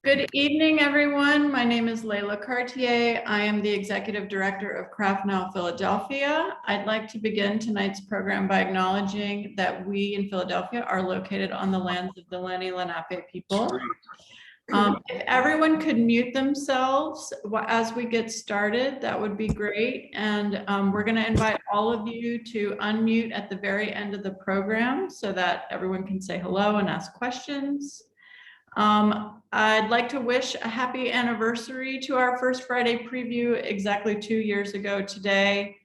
Good evening, everyone. My name is Layla Cartier. I am the Executive Director of Craft Now Philadelphia. I'd like to begin tonight's program by acknowledging that we in Philadelphia are located on the lands of the Lenni Lenape people. If everyone could mute themselves as we get started, that would be great. And we're going to invite all of you to unmute at the very end of the program so that everyone can say hello and ask questions. I'd like to wish a happy anniversary to our First Friday preview exactly 2 years ago today.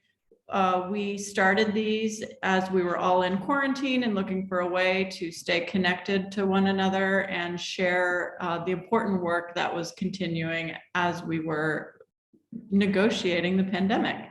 We started these as we were all in quarantine and looking for a way to stay connected to one another and share the important work that was continuing as we were negotiating the pandemic.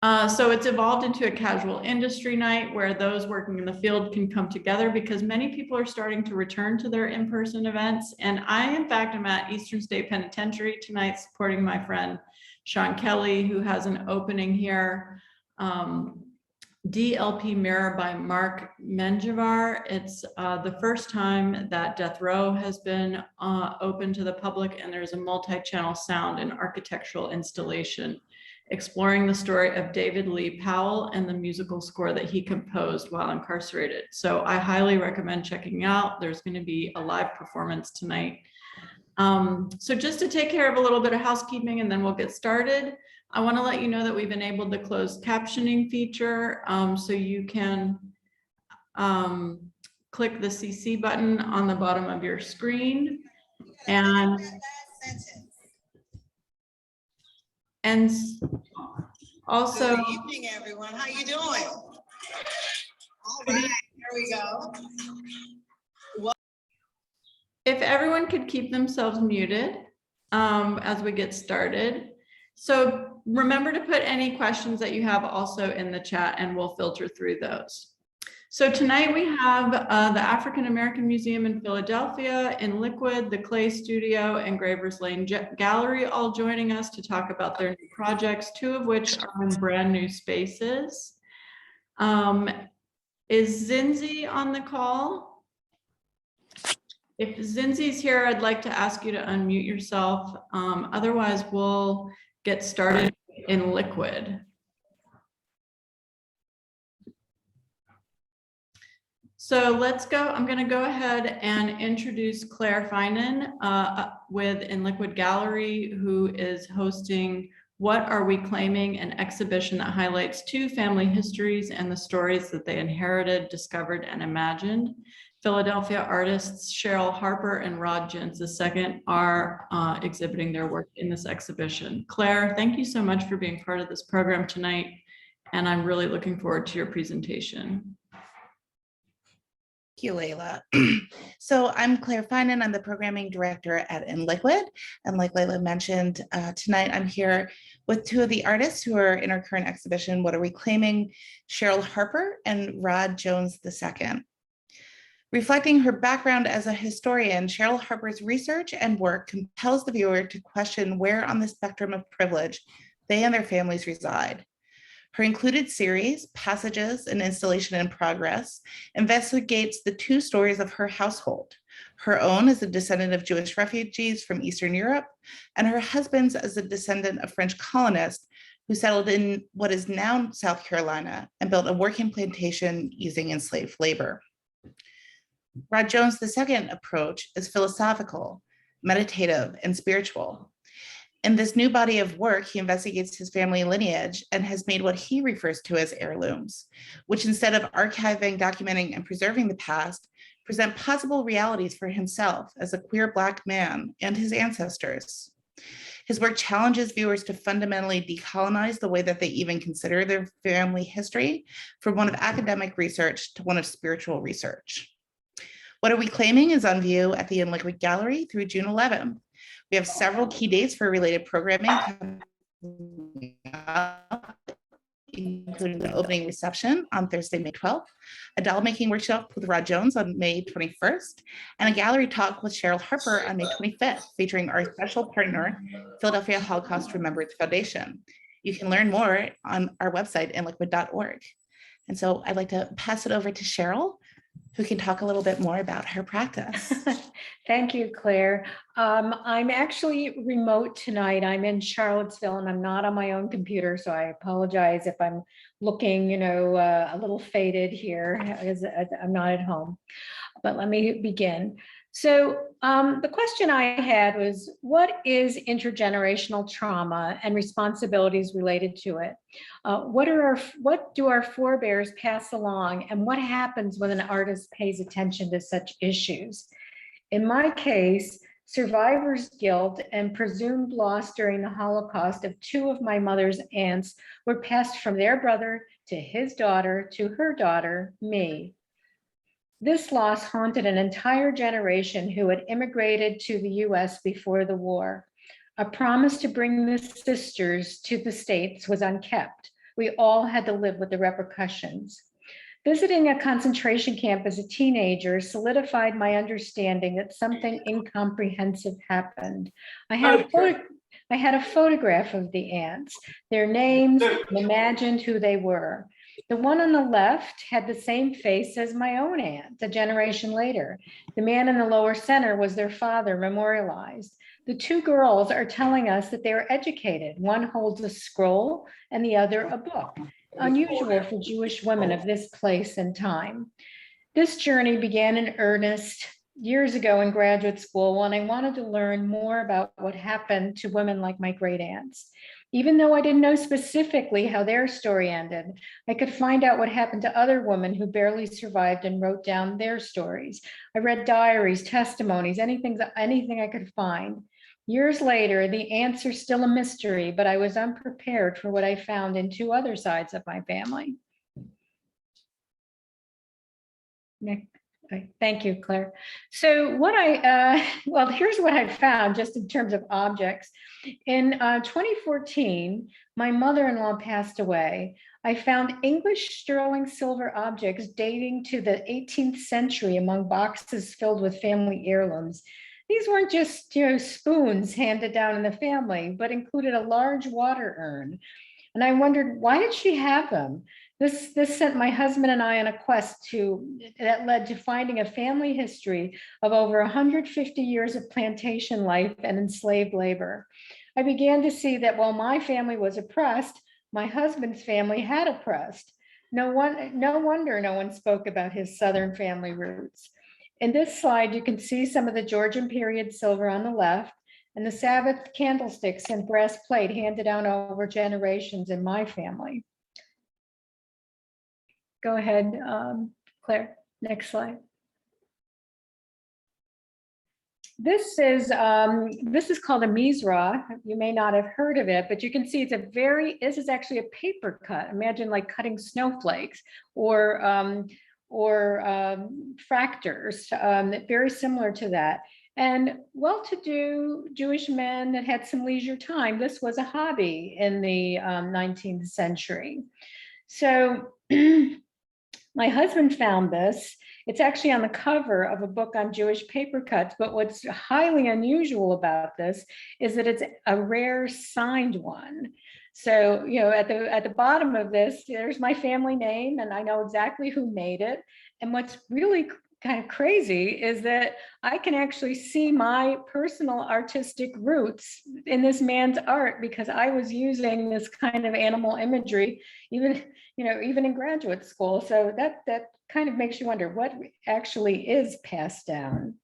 So it's evolved into a casual industry night where those working in the field can come together because many people are starting to return to their in-person events. And I, in fact, am at Eastern State Penitentiary tonight supporting my friend Sean Kelly, who has an opening here. DLP Mirror by Mark Menjivar. It's the first time that Death Row has been open to the public, and there's a multi-channel sound and architectural installation exploring the story of David Lee Powell and the musical score that he composed while incarcerated. So I highly recommend checking out. There's going to be a live performance tonight. So just to take care of a little bit of housekeeping and then we'll get started. I want to let you know that we've enabled the closed captioning feature. So you can click the CC button on the bottom of your screen. And also, good evening, everyone. How you doing? All right, here we go. If everyone could keep themselves muted as we get started. So remember to put any questions that you have also in the chat and we'll filter through those. So tonight we have the African American Museum in Philadelphia, InLiquid, the Clay Studio, and Gravers Lane Gallery all joining us to talk about their new projects, 2 of which are in brand new spaces. Is Zinzi on the call? If Zinzi's here, I'd like to ask you to unmute yourself. Otherwise, we'll get started in Liquid. So let's go. I'm going to go ahead and introduce Claire Finan with InLiquid Gallery, who is hosting What Are We Claiming? An exhibition that highlights 2 family histories and the stories that they inherited, discovered, and imagined. Philadelphia artists Cheryl Harper and Rod Jones II are exhibiting their work in this exhibition. Claire, thank you so much for being part of this program tonight, and I'm really looking forward to your presentation. Thank you, Layla. So I'm Claire Finan. I'm the programming director at InLiquid. And like Layla mentioned, tonight I'm here with 2 of the artists who are in our current exhibition, What Are We Claiming? Cheryl Harper and Rod Jones II. Reflecting her background as a historian, Cheryl Harper's research and work compels the viewer to question where on the spectrum of privilege they and their families reside. Her included series, Passages, an Installation in Progress, investigates the 2 stories of her household, her own as a descendant of Jewish refugees from Eastern Europe, and her husband's as a descendant of French colonists who settled in what is now South Carolina and built a working plantation using enslaved labor. Rod Jones II approach is philosophical, meditative, and spiritual. In this new body of work, he investigates his family lineage and has made what he refers to as heirlooms, which instead of archiving, documenting, and preserving the past, present possible realities for himself as a queer Black man and his ancestors. His work challenges viewers to fundamentally decolonize the way that they even consider their family history, from one of academic research to one of spiritual research. What Are We Claiming? Is on view at the InLiquid Gallery through June 11th. We have several key dates for related programming, including the opening reception on Thursday, May 12th, a doll making workshop with Rod Jones on May 21st, and a gallery talk with Cheryl Harper on May 25th, featuring our special partner, Philadelphia Holocaust Remembrance Foundation. You can learn more on our website, inliquid.org. And so I'd like to pass it over to Cheryl, who can talk a little bit more about her practice. Thank you, Claire. I'm actually remote tonight. I'm in Charlottesville and I'm not on my own computer, so I apologize if I'm looking, a little faded here as I'm not at home. But let me begin. So the question I had was, what is intergenerational trauma and responsibilities related to it? What do our forebears pass along, and what happens when an artist pays attention to such issues? In my case, survivor's guilt and presumed loss during the Holocaust of two of my mother's aunts were passed from their brother to his daughter to her daughter, me. This loss haunted an entire generation who had immigrated to the US before the war. A promise to bring the sisters to the States was unkept. We all had to live with the repercussions. Visiting a concentration camp as a teenager solidified my understanding that something incomprehensive happened. I had a photograph of the aunts, their names, and imagined who they were. The one on the left had the same face as my own aunt a generation later. The man in the lower center was their father, memorialized. The two girls are telling us that they are educated. One holds a scroll and the other a book, unusual for Jewish women of this place and time. This journey began in earnest years ago in graduate school when I wanted to learn more about what happened to women like my great aunts. Even though I didn't know specifically how their story ended, I could find out what happened to other women who barely survived and wrote down their stories. I read diaries, testimonies, anything I could find. Years later, the answer is still a mystery, but I was unprepared for what I found in two other sides of my family. Thank you, Claire. So here's what I found just in terms of objects. In 2014, my mother-in-law passed away. I found English sterling silver objects dating to the 18th century among boxes filled with family heirlooms. These weren't just spoons handed down in the family, but included a large water urn. And I wondered, why did she have them? This sent my husband and I on a quest that led to finding a family history of over 150 years of plantation life and enslaved labor. I began to see that while my family was oppressed, my husband's family had oppressed. No wonder no one spoke about his Southern family roots. In this slide, you can see some of the Georgian period silver on the left and the Sabbath candlesticks and brass plate handed down over generations in my family. Go ahead, Claire, next slide. This is called a mizrah. You may not have heard of it, but you can see this is actually a paper cut. Imagine like cutting snowflakes or fractors, very similar to that. And well-to-do Jewish men that had some leisure time, this was a hobby in the 19th century. So my husband found this. It's actually on the cover of a book on Jewish paper cuts, but what's highly unusual about this is that it's a rare signed one. So, at the bottom of this, there's my family name, and I know exactly who made it. And what's really kind of crazy is that I can actually see my personal artistic roots in this man's art because I was using this kind of animal imagery, even in graduate school. So that kind of makes you wonder what actually is passed down.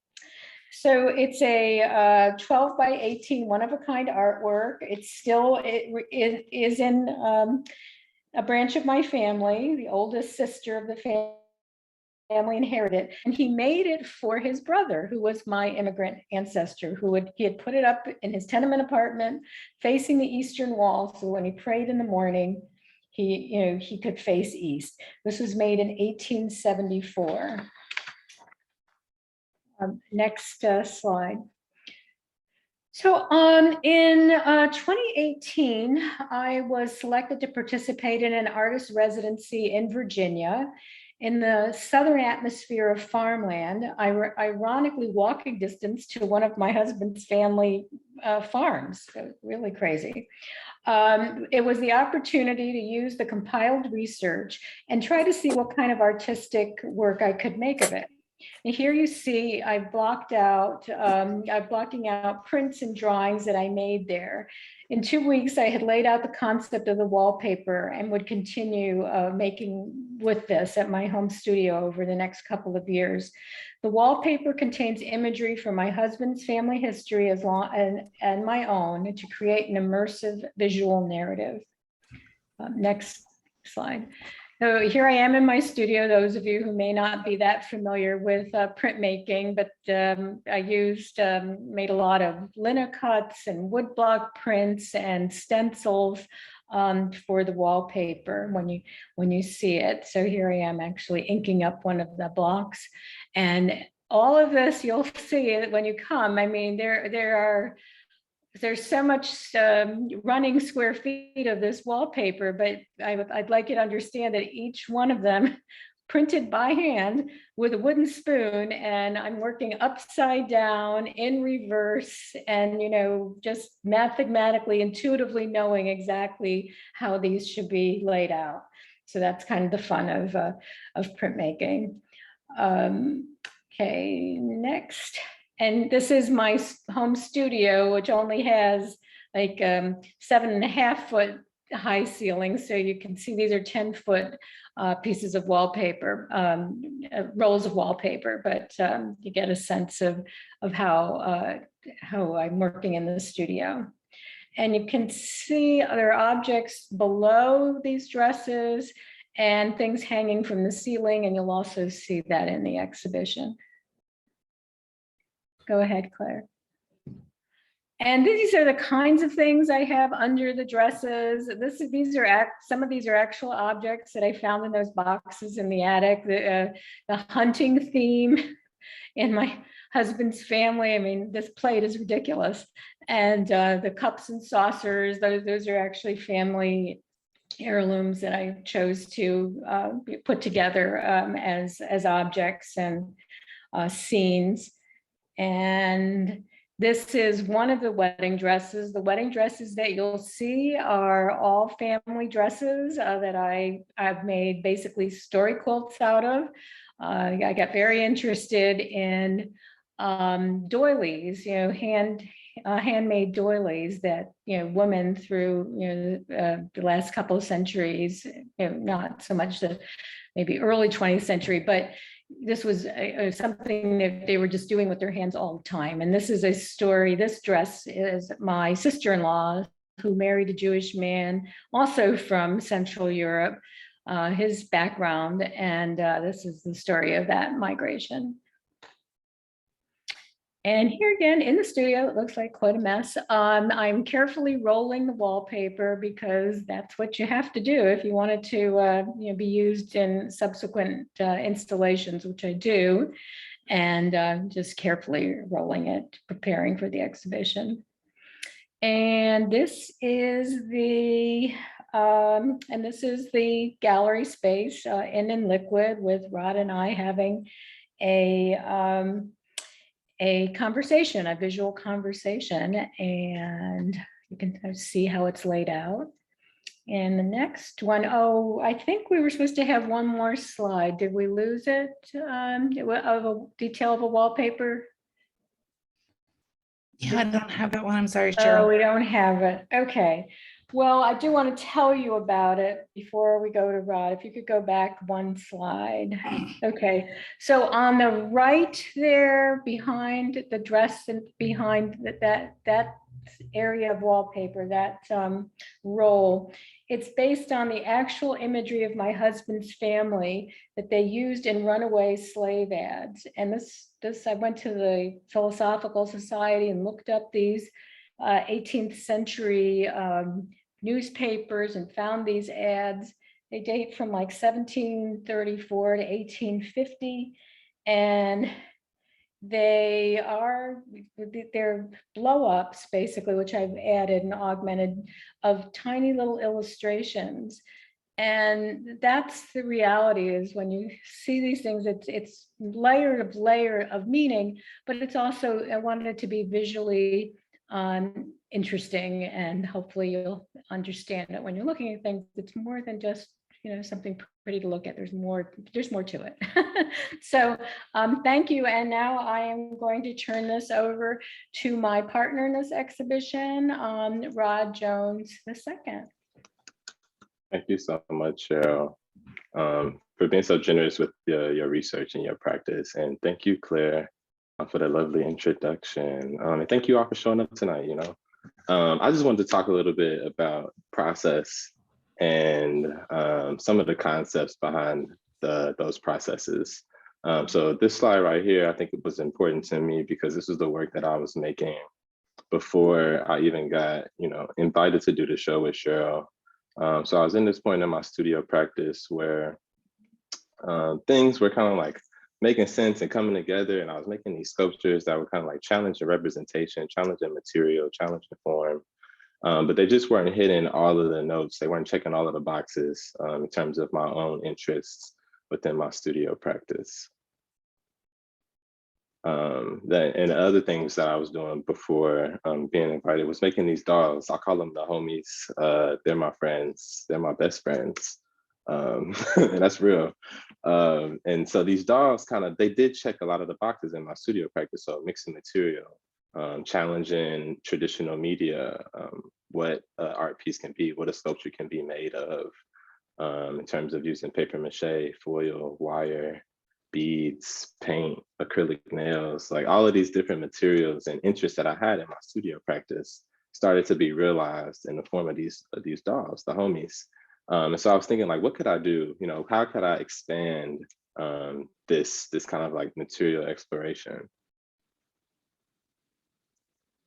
So it's a 12 by 18 one-of-a-kind artwork. It is in a branch of my family. The oldest sister of the family inherited, and he made it for his brother, who was my immigrant ancestor, he had put it up in his tenement apartment facing the eastern wall, so when he prayed in the morning, he could face east. This was made in 1874. Next slide. So in 2018, I was selected to participate in an artist residency in Virginia in the southern atmosphere of farmland, ironically walking distance to one of my husband's family farms. So really crazy. It was the opportunity to use the compiled research and try to see what kind of artistic work I could make of it. And here you see I'm blocking out prints and drawings that I made there. In 2 weeks, I had laid out the concept of the wallpaper and would continue making with this at my home studio over the next couple of years. The wallpaper contains imagery from my husband's family history and my own to create an immersive visual narrative. Next slide. So here I am in my studio, those of you who may not be that familiar with printmaking, but I made a lot of linocuts and woodblock prints and stencils for the wallpaper when you see it. So here I am actually inking up one of the blocks. And all of this, you'll see it when you come. I mean, there's so much running square feet of this wallpaper, but I'd like you to understand that each one of them printed by hand with a wooden spoon, and I'm working upside down in reverse and, just mathematically, intuitively knowing exactly how these should be laid out. So that's kind of the fun of printmaking. Okay, next. And this is my home studio, which only has like 7.5 foot high ceilings. So you can see these are 10-foot pieces of wallpaper, rolls of wallpaper, but you get a sense of how I'm working in the studio. And you can see other objects below these dresses and things hanging from the ceiling. And you'll also see that in the exhibition. Go ahead, Claire. And these are the kinds of things I have under the dresses. Some of these are actual objects that I found in those boxes in the attic. The hunting theme in my husband's family. I mean, this plate is ridiculous. And the cups and saucers, those are actually family heirlooms that I chose to put together as objects and scenes. And this is one of the wedding dresses. The wedding dresses that you'll see are all family dresses that I've made basically story quilts out of. I got very interested in doilies, handmade doilies that women through the last couple of centuries, not so much the maybe early 20th century, but this was something that they were just doing with their hands all the time. And this is a story. This dress is my sister-in-law who married a Jewish man, also from Central Europe, his background. And this is the story of that migration. And here again in the studio, it looks like quite a mess. I'm carefully rolling the wallpaper because that's what you have to do if you want it to be used in subsequent installations, which I do, and just carefully rolling it, preparing for the exhibition. And this is the gallery space in InLiquid, with Rod and I having a conversation, a visual conversation, and you can kind of see how it's laid out. And the next one, I think we were supposed to have one more slide. Did we lose it? Of a detail of a wallpaper? Yeah, I don't have that one. I'm sorry, Cheryl. Oh, we don't have it. Okay. Well, I do want to tell you about it before we go to Rod. If you could go back one slide. Okay. So on the right there, behind the dress and behind that area of wallpaper, that roll, it's based on the actual imagery of my husband's family that they used in runaway slave ads. And this I went to the Philosophical Society and looked up these 18th century newspapers and found these ads. They date from like 1734 to 1850, and they're blow-ups basically, which I've added and augmented, of tiny little illustrations. And that's the reality, is when you see these things, it's layer of meaning, but it's also, I wanted it to be visually interesting, and hopefully you'll understand that when you're looking at things, it's more than just, something pretty to look at. There's more to it. So thank you. And now I am going to turn this over to my partner in this exhibition, Rod Jones II. Thank you so much, Cheryl, for being so generous with your research and your practice. And thank you, Claire, for that lovely introduction. And thank you all for showing up tonight. I just wanted to talk a little bit about process and some of the concepts behind those processes. So this slide right here, I think it was important to me because this was the work that I was making before I even got, invited to do the show with Cheryl. So I was in this point in my studio practice where things were kind of like making sense and coming together, and I was making these sculptures that were kind of like challenging representation, challenging material, challenging form, but they just weren't hitting all of the notes. They weren't checking all of the boxes in terms of my own interests within my studio practice. And the other things that I was doing before being invited was making these dolls. I call them the homies. They're my friends. They're my best friends. And that's real. And so these dolls they did check a lot of the boxes in my studio practice. So mixing material, challenging traditional media, what an art piece can be, what a sculpture can be made of, in terms of using paper mache, foil, wire, beads, paint, acrylic nails, like all of these different materials and interests that I had in my studio practice started to be realized in the form of these dolls, the homies. And so I was thinking, like, what could I do? How could I expand this kind of like material exploration?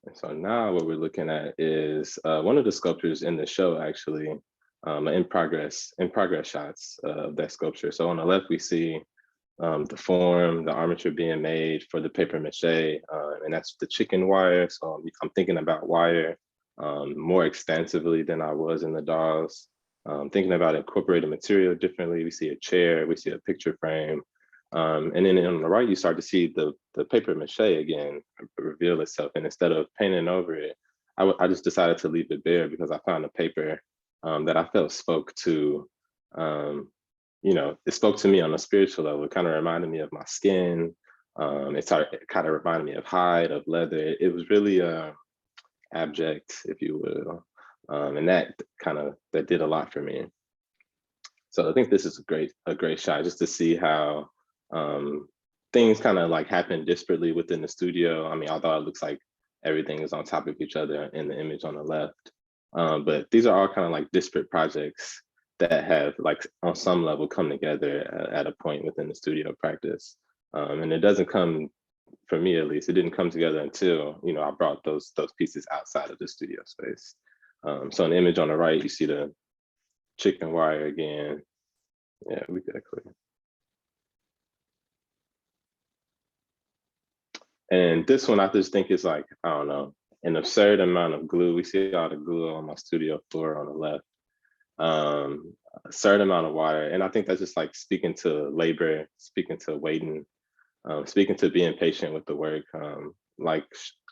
And so now what we're looking at is one of the sculptures in the show, actually, in progress shots of that sculpture. So on the left, we see the form, the armature being made for the paper mache, and that's the chicken wire. So I'm thinking about wire more extensively than I was in the dolls. Thinking about incorporating material differently. We see a chair, we see a picture frame. And then on the right, you start to see the paper mache again reveal itself. And instead of painting over it, I just decided to leave it bare because I found a paper that I felt spoke to, it spoke to me on a spiritual level. It kind of reminded me of my skin. It kind of reminded me of hide, of leather. It was really abject, if you will. And that did a lot for me. So I think this is a great shot just to see how things kind of like happen disparately within the studio. I mean, although it looks like everything is on top of each other in the image on the left. But these are all kind of like disparate projects that have like on some level come together at a point within the studio practice. And it doesn't come, for me at least, it didn't come together until, I brought those pieces outside of the studio space. So in the image on the right, you see the chicken wire again. Yeah, we got it clear. And this one, I just think is like, I don't know, an absurd amount of glue. We see all the glue on my studio floor on the left. A certain amount of wire. And I think that's just like speaking to labor, speaking to waiting, speaking to being patient with the work. Like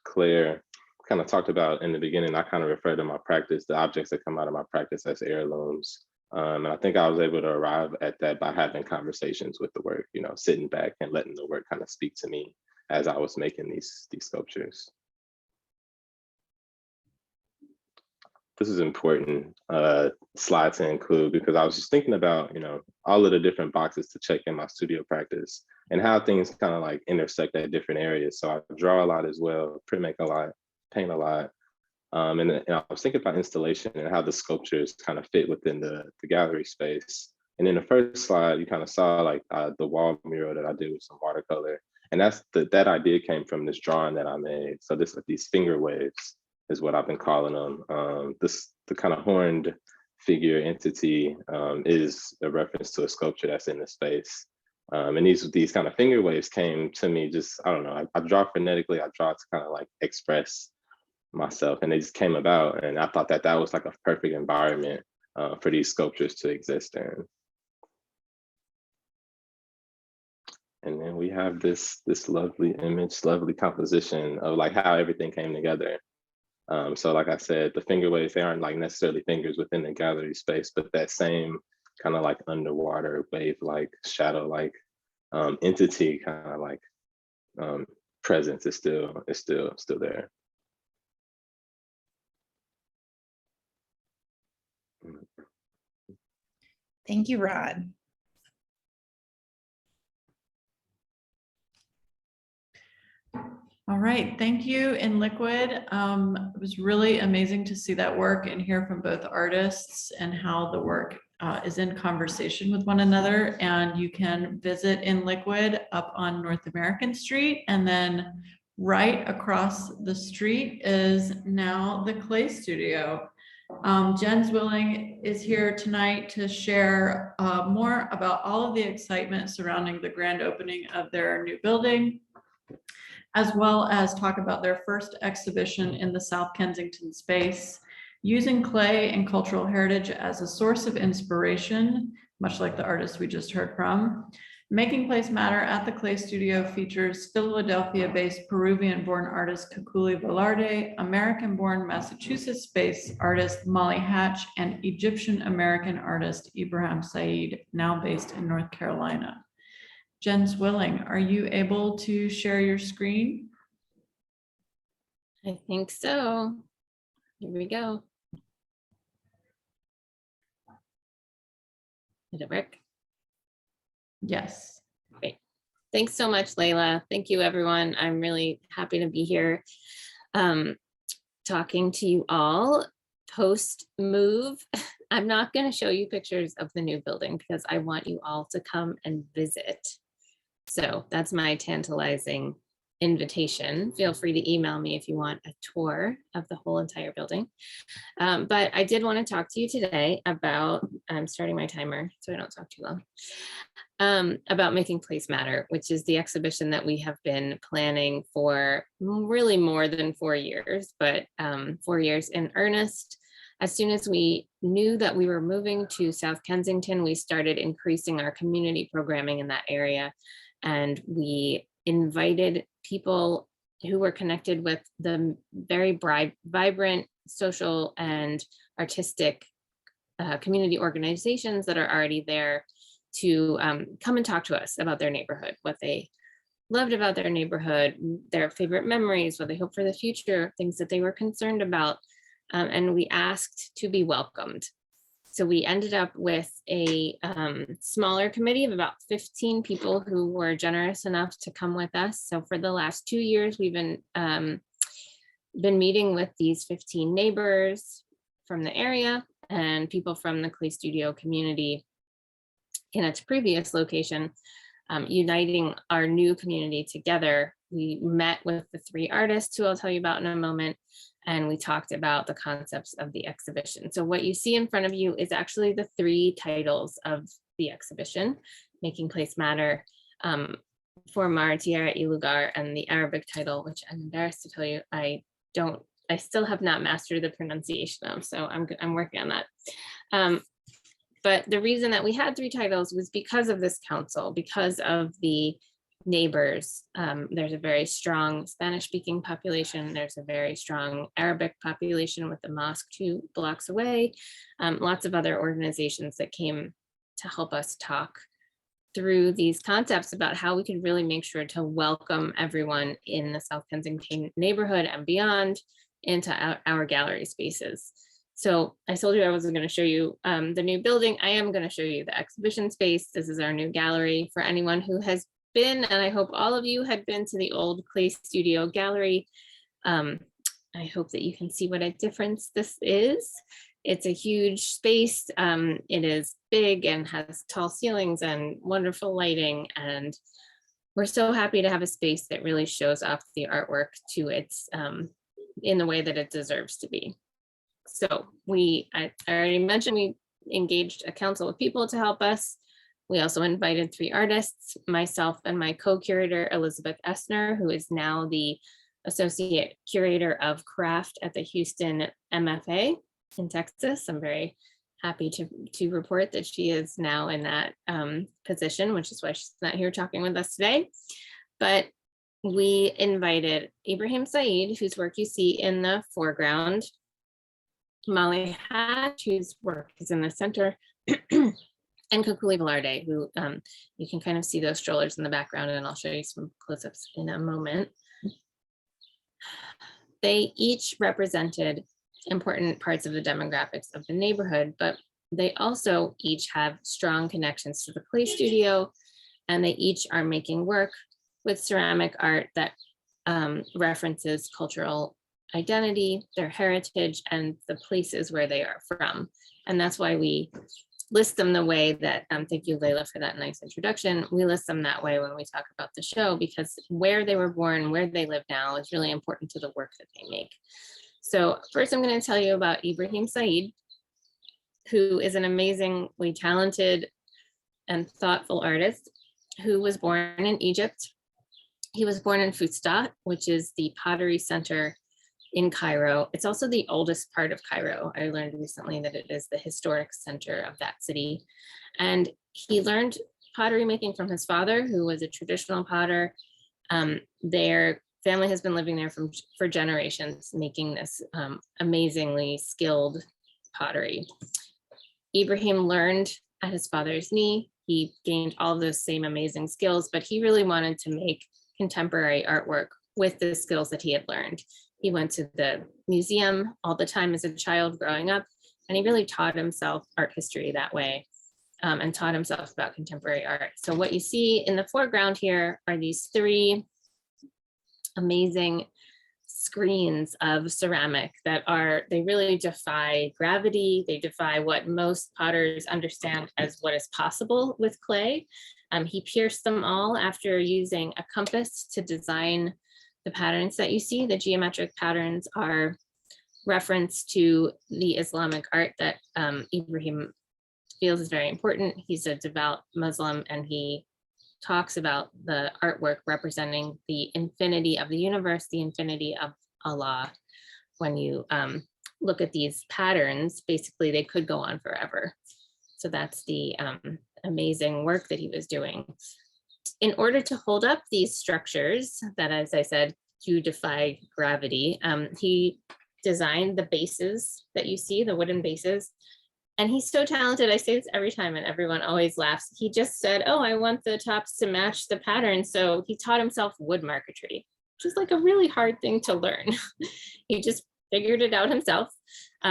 Claire kind of talked about in the beginning, I kind of refer to my practice, the objects that come out of my practice as heirlooms. And I think I was able to arrive at that by having conversations with the work, sitting back and letting the work kind of speak to me as I was making these sculptures. This is important slide to include because I was just thinking about, all of the different boxes to check in my studio practice and how things kind of like intersect at different areas. So I draw a lot as well, print make a lot, paint a lot. And I was thinking about installation and how the sculptures kind of fit within the gallery space. And in the first slide, you kind of saw like the wall mural that I did with some watercolor. And that idea came from this drawing that I made. So these finger waves is what I've been calling them. The kind of horned figure entity is a reference to a sculpture that's in the space. And these kind of finger waves came to me just, I don't know, I draw phonetically, I draw to kind of like express myself, and they just came about. And I thought that was like a perfect environment for these sculptures to exist in. And then we have this lovely image, lovely composition of like how everything came together. So like I said, the finger waves, they aren't like necessarily fingers within the gallery space, but that same kind of like underwater wave, like shadow, like entity, kind of like presence is still there. Thank you, Rod. All right, thank you, InLiquid. It was really amazing to see that work and hear from both artists and how the work is in conversation with one another. And you can visit InLiquid up on North American Street, and then right across the street is now the Clay Studio. Jen Zwilling is here tonight to share more about all of the excitement surrounding the grand opening of their new building, as well as talk about their first exhibition in the South Kensington space, using clay and cultural heritage as a source of inspiration, much like the artist we just heard from. Making Place Matter at the Clay Studio features Philadelphia-based Peruvian-born artist Kukuli Velarde, American-born Massachusetts-based artist Molly Hatch, and Egyptian-American artist Ibrahim Said, now based in North Carolina. Jen Zwilling, are you able to share your screen? I think so. Here we go. Did it work? Yes. Great. Thanks so much, Layla. Thank you, everyone. I'm really happy to be here talking to you all post-move. I'm not going to show you pictures of the new building because I want you all to come and visit. So that's my tantalizing invitation. Feel free to email me if you want a tour of the whole entire building. But I did want to talk to you today about, I'm starting my timer so I don't talk too long, about Making Place Matter, which is the exhibition that we have been planning for really more than 4 years, but 4 years in earnest. As soon as we knew that we were moving to South Kensington, we started increasing our community programming in that area. And we invited people who were connected with the very vibrant social and artistic community organizations that are already there to come and talk to us about their neighborhood, what they loved about their neighborhood, their favorite memories, what they hope for the future, things that they were concerned about. And we asked to be welcomed. So we ended up with a smaller committee of about 15 people who were generous enough to come with us. So for the last 2 years, we've been meeting with these 15 neighbors from the area and people from the Clay Studio community in its previous location, uniting our new community together. We met with the 3 artists who I'll tell you about in a moment, and we talked about the concepts of the exhibition. So what you see in front of you is actually the 3 titles of the exhibition, Making Place Matter, Formar Tierra y Lugar, and the Arabic title, which I'm embarrassed to tell you, I still have not mastered the pronunciation of, so I'm working on that. But the reason that we had 3 titles was because of this council, because of the neighbors. There's a very strong Spanish-speaking population. There's a very strong Arabic population with the mosque 2 blocks away. Lots of other organizations that came to help us talk through these concepts about how we could really make sure to welcome everyone in the South Kensington neighborhood and beyond into our gallery spaces. So I told you I wasn't going to show you the new building. I am going to show you the exhibition space. This is our new gallery. For anyone who has been, and I hope all of you had been to the old Clay Studio Gallery, I hope that you can see what a difference this is. It's a huge space. It is big and has tall ceilings and wonderful lighting. And we're so happy to have a space that really shows off the artwork to its, in the way that it deserves to be. So I already mentioned we engaged a council of people to help us. We also invited 3 artists, myself and my co-curator, Elizabeth Essner, who is now the associate curator of craft at the Houston MFA in Texas. I'm very happy to report that she is now in that position, which is why she's not here talking with us today. But we invited Ibrahim Said, whose work you see in the foreground, Molly Hatch, whose work is in the center, and Kukuli Velarde, who you can kind of see those strollers in the background, and I'll show you some close-ups in a moment. They each represented important parts of the demographics of the neighborhood, but they also each have strong connections to the clay studio, and they each are making work with ceramic art that references cultural identity, their heritage, and the places where they are from. And that's why we list them the way that, thank you, Layla, for that nice introduction. We list them that way when we talk about the show, because where they were born, where they live now is really important to the work that they make. So first I'm going to tell you about Ibrahim Said, who is an amazingly talented and thoughtful artist who was born in Egypt. He was born in Fustat, which is the pottery center in Cairo. It's also the oldest part of Cairo. I learned recently that it is the historic center of that city. And he learned pottery making from his father, who was a traditional potter. Their family has been living there for generations, making this amazingly skilled pottery. Ibrahim learned at his father's knee. He gained all those same amazing skills, but he really wanted to make contemporary artwork with the skills that he had learned. He went to the museum all the time as a child growing up, and he really taught himself art history that way, and taught himself about contemporary art. So what you see in the foreground here are these three amazing screens of ceramic that they really defy gravity. They defy what most potters understand as what is possible with clay. He pierced them all after using a compass to design the patterns that you see. The geometric patterns are reference to the Islamic art that Ibrahim feels is very important. He's a devout Muslim, and he talks about the artwork representing the infinity of the universe, the infinity of Allah. When you look at these patterns, basically they could go on forever. So that's the amazing work that he was doing. In order to hold up these structures that, as I said, do defy gravity, he designed the bases that you see, the wooden bases. And he's so talented. I say this every time and everyone always laughs. He just said, oh, I want the tops to match the pattern. So he taught himself wood marquetry, which is like a really hard thing to learn. He just figured it out himself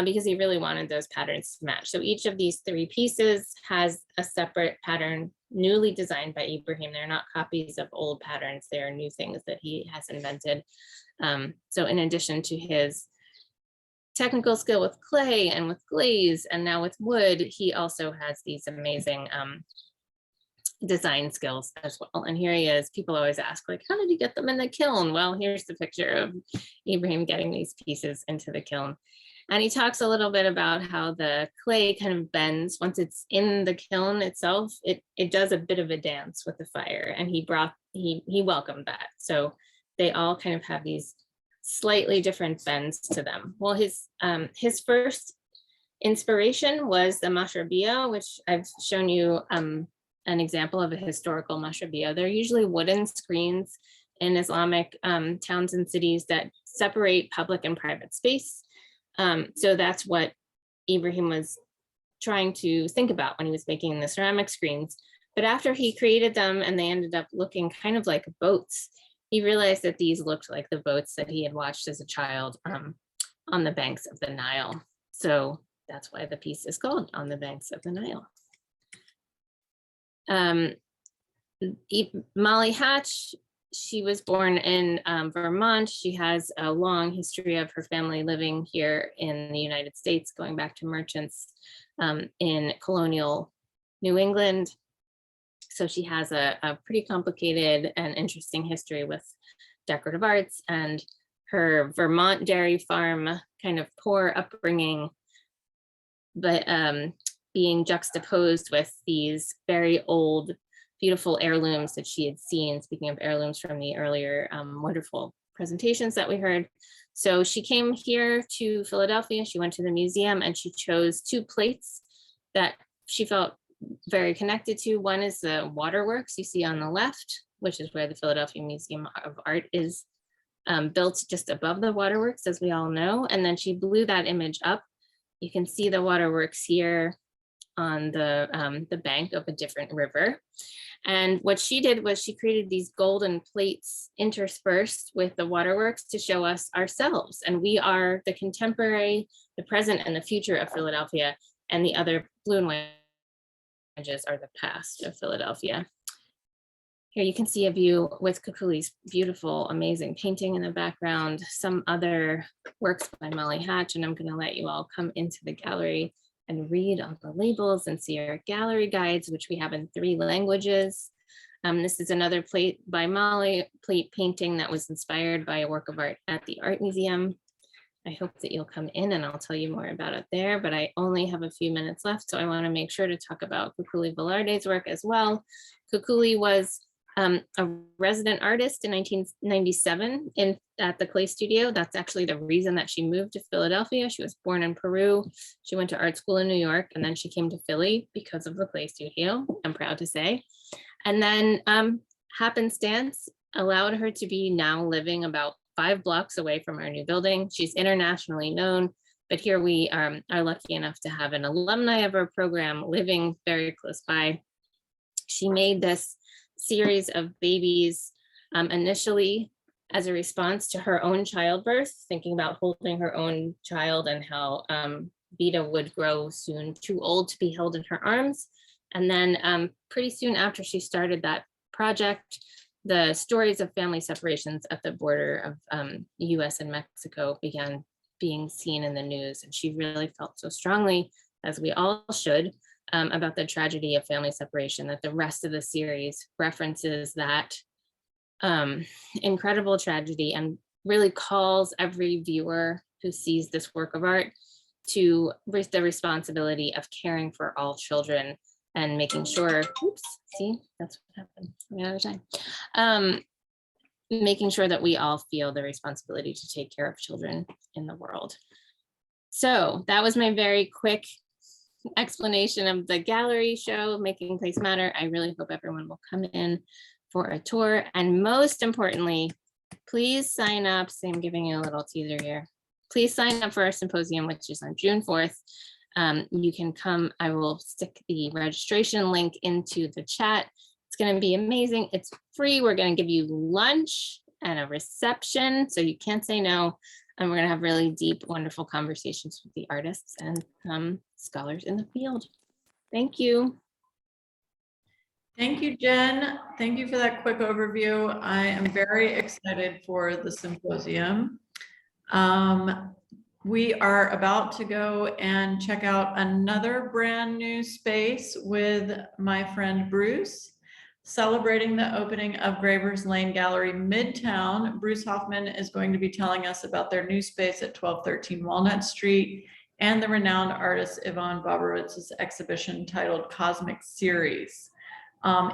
because he really wanted those patterns to match. So each of these three pieces has a separate pattern newly designed by Ibrahim. They're not copies of old patterns. They are new things that he has invented. So in addition to his technical skill with clay and with glaze and now with wood, he also has these amazing design skills as well. And here he is. People always ask, like, how did he get them in the kiln? Well, here's the picture of Ibrahim getting these pieces into the kiln. And he talks a little bit about how the clay kind of bends once it's in the kiln itself. It does a bit of a dance with the fire, and he welcomed that. So they all kind of have these slightly different bends to them. Well, his first inspiration was the mashrabiyah, which I've shown you an example of a historical mashrabiyah. They're usually wooden screens in Islamic towns and cities that separate public and private space. So that's what Ibrahim was trying to think about when he was making the ceramic screens. But after he created them and they ended up looking kind of like boats, he realized that these looked like the boats that he had watched as a child on the banks of the Nile. So that's why the piece is called On the Banks of the Nile. Molly Hatch, she was born in Vermont. She has a long history of her family living here in the United States, going back to merchants in colonial New England. So she has a pretty complicated and interesting history with decorative arts, and her Vermont dairy farm kind of poor upbringing, but being juxtaposed with these very old, beautiful heirlooms that she had seen. Speaking of heirlooms from the earlier wonderful presentations that we heard. So she came here to Philadelphia, she went to the museum, and she chose two plates that she felt very connected to. One is the waterworks you see on the left, which is where the Philadelphia Museum of Art is built just above the waterworks, as we all know. And then she blew that image up. You can see the waterworks here on the bank of a different river. And what she did was she created these golden plates interspersed with the waterworks to show us ourselves. And we are the contemporary, the present, and the future of Philadelphia. And the other blue and white images are the past of Philadelphia. Here you can see a view with Kukuli's beautiful, amazing painting in the background, some other works by Molly Hatch, and I'm going to let you all come into the gallery and read all the labels and see our gallery guides, which we have in 3 languages. This is another plate by Molly, plate painting that was inspired by a work of art at the Art Museum. I hope that you'll come in and I'll tell you more about it there, but I only have a few minutes left, so I want to make sure to talk about Kukuli Velarde's work as well. Kukuli was a resident artist in 1997 at the Clay Studio. That's actually the reason that she moved to Philadelphia. She was born in Peru. She went to art school in New York, and then she came to Philly because of the Clay Studio, I'm proud to say. And then happenstance allowed her to be now living about 5 blocks away from our new building. She's internationally known, but here we are lucky enough to have an alumni of our program living very close by. She made this series of babies initially as a response to her own childbirth, thinking about holding her own child and how Vita would grow soon too old to be held in her arms. And then pretty soon after she started that project, the stories of family separations at the border of the US and Mexico began being seen in the news. And she really felt so strongly, as we all should, about the tragedy of family separation, that the rest of the series references that incredible tragedy and really calls every viewer who sees this work of art to the responsibility of caring for all children and making sure, oops, see, that's what happened, we're out of time. Making sure that we all feel the responsibility to take care of children in the world. So that was my very quick explanation of the gallery show, Making Place Matter. I really hope everyone will come in for a tour. And most importantly, please sign up. See, I'm giving you a little teaser here. Please sign up for our symposium, which is on June 4th. You can come, I will stick the registration link into the chat. It's going to be amazing. It's free. We're going to give you lunch and a reception, so you can't say no. And we're going to have really deep, wonderful conversations with the artists and scholars in the field. Thank you. Thank you, Jen. Thank you for that quick overview. I am very excited for the symposium. We are about to go and check out another brand new space with my friend Bruce, celebrating the opening of Gravers Lane Gallery Midtown. Bruce Hoffman is going to be telling us about their new space at 1213 Walnut Street and the renowned artist Yvonne Bobrowitz's exhibition titled Cosmic Series.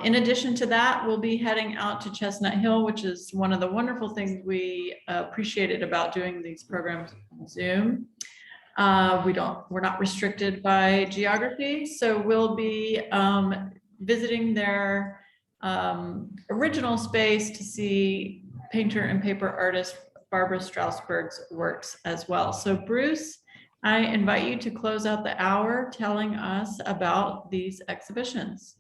In addition to that, we'll be heading out to Chestnut Hill, which is one of the wonderful things we appreciated about doing these programs on Zoom. We're not restricted by geography, so we'll be visiting their original space to see painter and paper artist Barbara Strausberg's works as well. So Bruce, I invite you to close out the hour telling us about these exhibitions.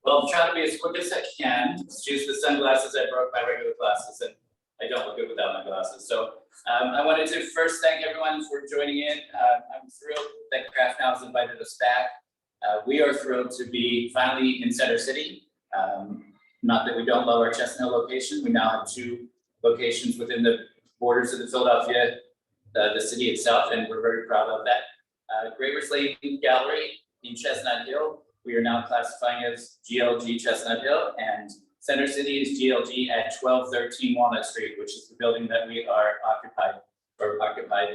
Well, I'm trying to be as quick as I can. Excuse the sunglasses, I broke my regular glasses and I don't look good without my glasses. So I wanted to first thank everyone for joining in. I'm thrilled that Craft Now has invited us back. We are thrilled to be finally in Center City. Not that we don't love our Chestnut Hill location. We now have 2 locations within the borders of the Philadelphia, the city itself, and we're very proud of that. Gravers Lane Gallery in Chestnut Hill, we are now classifying as GLG Chestnut Hill, and Center City is GLG at 1213 Walnut Street, which is the building that we are occupied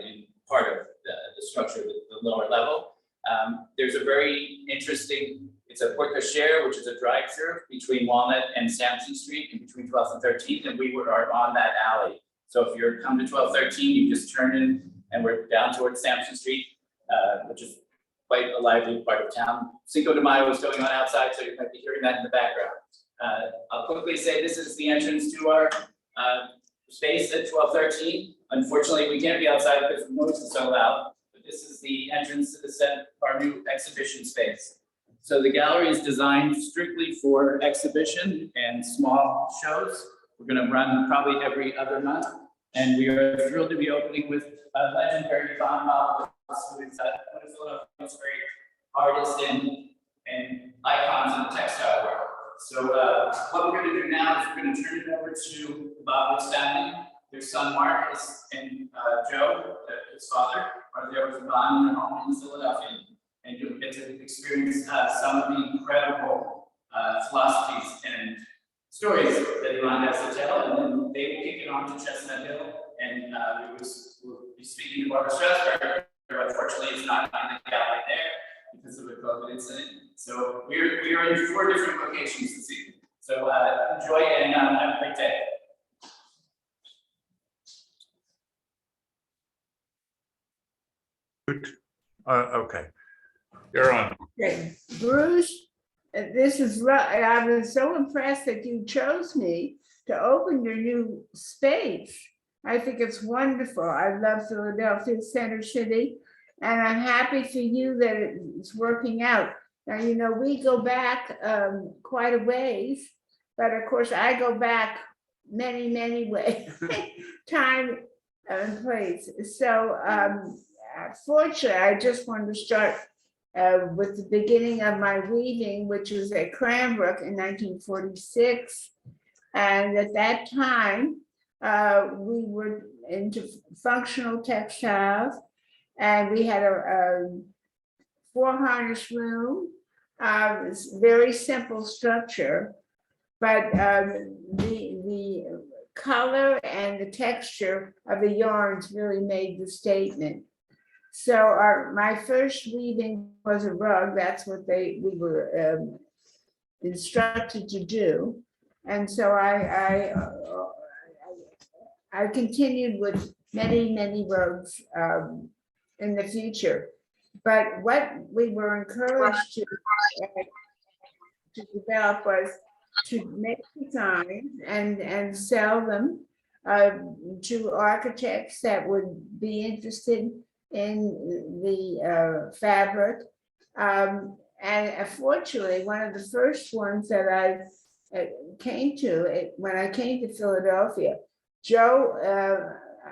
in part of the structure, the lower level. There's a very interesting, it's a porte cochere, which is a drive-through between Walnut and Sampson Street, in between 12th and 13th, and we are on that alley. So if you're come to 1213, you just turn in, and we're down towards Sampson Street, which is quite a lively part of town. Cinco de Mayo is going on outside, so you might be hearing that in the background. I'll quickly say this is the entrance to our space at 1213. Unfortunately, we can't be outside because the noise is so loud, but this is the entrance to the set of our new exhibition space. So the gallery is designed strictly for exhibition and small shows. We're going to run probably every other month, and we are thrilled to be opening with a legendary Von who is one of Philadelphia's great artists and icons in the textile world. So what we're going to do now is we're going to turn it over to Bob's family. Their son Mark and Joe, his father, are there with Von in their home in Philadelphia, and you'll get to experience some of the incredible philosophies and stories that Iran has to tell, and then they will kick it on to Chestnut Hill, and we'll be speaking to Barbara Strasberg. Unfortunately, it's not in the gallery there because of the COVID incident. So we are in 4 different locations this evening. So enjoy and have a great day. Okay, you're on. Okay, Bruce, this is right. I was so impressed that you chose me to open your new space. I think it's wonderful. I love Philadelphia Center City, and I'm happy for you that it's working out. Now, you know, we go back quite a ways, but of course I go back many, many ways, time and place. So fortunately, I just wanted to start with the beginning of my weaving, which was at Cranbrook in 1946. And at that time, we were into functional textiles, and we had a 4-harness room. It's very simple structure, but the color and the texture of the yarns really made the statement. So my first weaving was a rug. That's what we were instructed to do, and so I continued with many rugs in the future. But what we were encouraged to develop was to make designs and sell them to architects that would be interested in the fabric. And fortunately, one of the first ones that I came to, when I came to Philadelphia, Joe,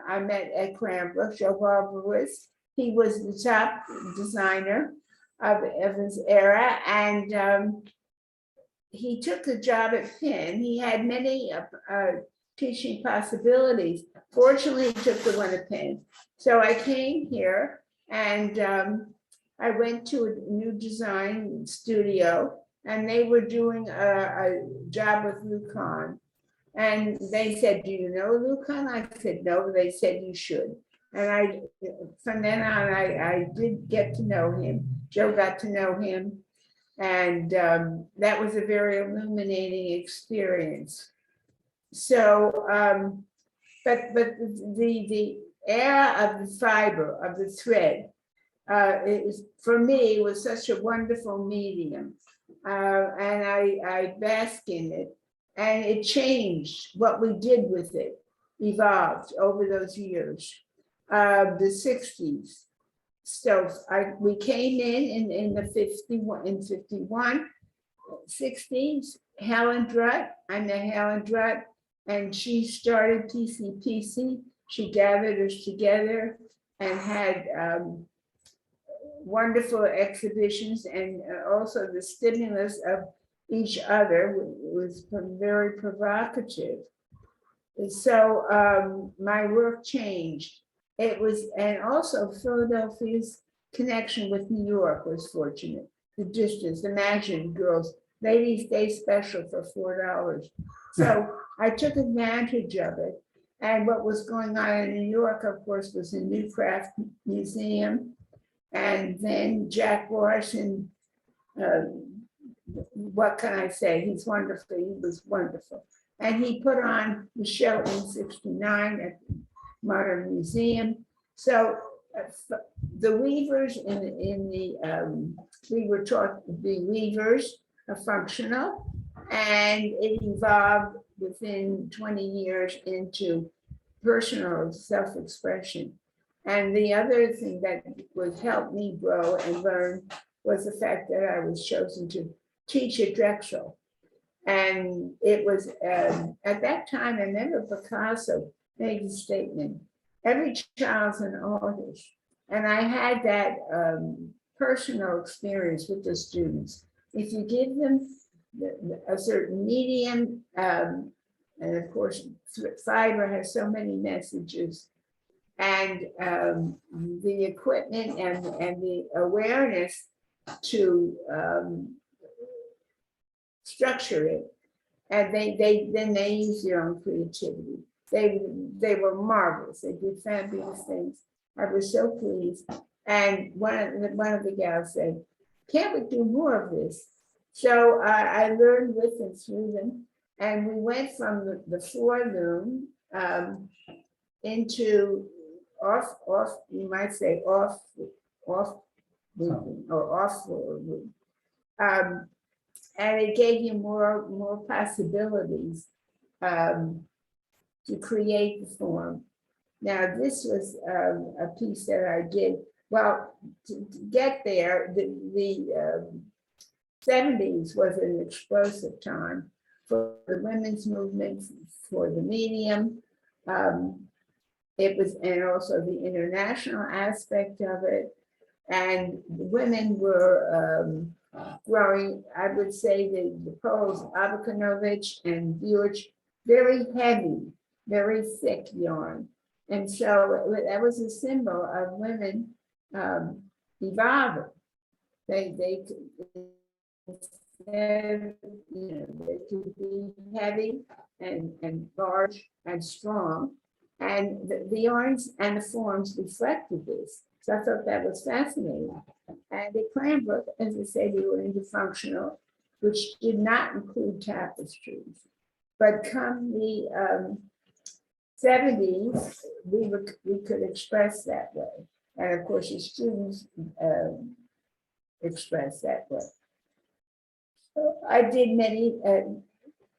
I met at Cranbrook, Joe Harper he was the top designer of his era, and he took the job at Penn. He had many teaching possibilities. Fortunately, he took the one at Penn. So I came here, and I went to a new design studio, and they were doing a job with Lucan. And they said, "Do you know Lucan?" I said, "No." They said, "You should." And from then on, I did get to know him. Joe got to know him. And that was a very illuminating experience. So, but the era of the fiber, of the thread, for me, it was such a wonderful medium. And I bask in it. And it changed. What we did with it evolved over those years. The 60s. So we came in the 51, 60s. Helen Drutt, I met Helen Drutt, and she started TCPC. She gathered us together and had wonderful exhibitions, and also the stimulus of each other was very provocative. So my work changed. It was, and also Philadelphia's connection with New York was fortunate. The distance, imagine girls, ladies' day special for $4. So I took advantage of it. And what was going on in New York, of course, was the New Craft Museum. And then Jack Larson, what can I say? He's wonderful. He was wonderful. And he put on the show in '69 at the Modern Museum. So the weavers we were taught the weavers are functional, and it evolved within 20 years into personal self-expression. And the other thing that was helped me grow and learn was the fact that I was chosen to teach at Drexel. And it was at that time, I remember Picasso made a statement, every child's an artist. And I had that personal experience with the students. If you give them a certain medium, and of course, fiber has so many messages, and the equipment and the awareness to structure it, and then they use their own creativity. They were marvelous. They did fabulous things. I was so pleased. And one of the gals said, "Can't we do more of this?" So I learned with and through them, and we went from the floor loom into off, you might say off loom or off floor loom. And it gave you more possibilities to create the form. Now, this was a piece that I did. Well, to get there, the 70s was an explosive time for the women's movement, for the medium. It was, and also the international aspect of it. And women were growing, I would say the poles, Abacanovich and Buich, very heavy, very thick yarn. And so that was a symbol of women evolving. They could be heavy and large and strong. And the yarns and the forms reflected this. So I thought that was fascinating. And the cranbrook, as I say, they were into functional, which did not include tapestries. But come the 70s, we could express that way. And of course, the students express that way. So I did many